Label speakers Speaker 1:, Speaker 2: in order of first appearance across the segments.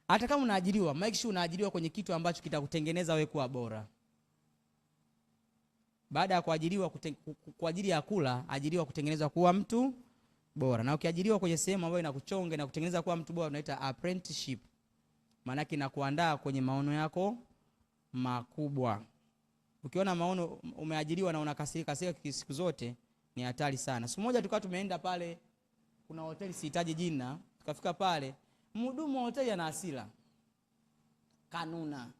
Speaker 1: Hata kama unaajiriwa, make sure unaajiriwa kwenye kitu ambacho kitakutengeneza wewe kuwa bora. Baada ya kuajiriwa kwa ajili ya kula, ajiriwa kutengenezwa kuwa mtu bora. Na ukiajiriwa kwenye sehemu ambayo inakuchonga na kutengeneza kuwa mtu bora, unaita apprenticeship. Maana yake inakuandaa kwenye maono yako makubwa. Ukiona maono umeajiriwa na unakasirika siku zote, ni hatari sana. Siku moja tukawa tumeenda pale, kuna hoteli sihitaji jina, tukafika pale, mhudumu wa hoteli ana hasira. Kanuna.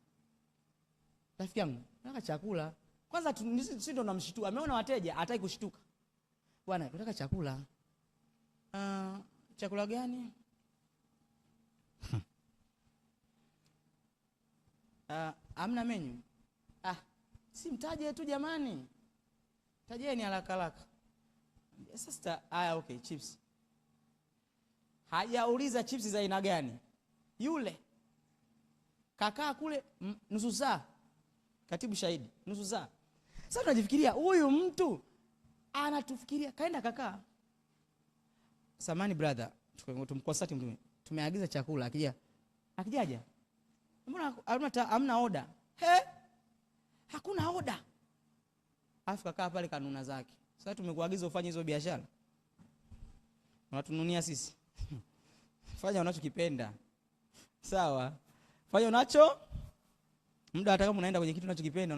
Speaker 1: Rafiki yangu, nataka chakula. Kwanza sisi ndo tunamshtua. Ameona wateja, hataki kushtuka. Bwana, nataka chakula. Chakula gani? Hamna menu. Si mtaje tu jamani. Tajeni haraka haraka. Sasa okay, chips. Hajauliza chips za aina gani. Yule kakaa kule nusu saa. Katibu shahidi, nusu saa. Sasa tunajifikiria huyu mtu anatufikiria kaenda kakaa. Samani brother, tumkosati mtu. Tumeagiza chakula akijaja. Mbona hamna order? Hakuna order. Afu kakaa pale kanuna zake. Sasa tumekuagiza ufanye hizo biashara. Unatununia sisi. Fanya unachokipenda. Sawa? Fanya unacho muda hata kama unaenda kwenye kitu unachokipenda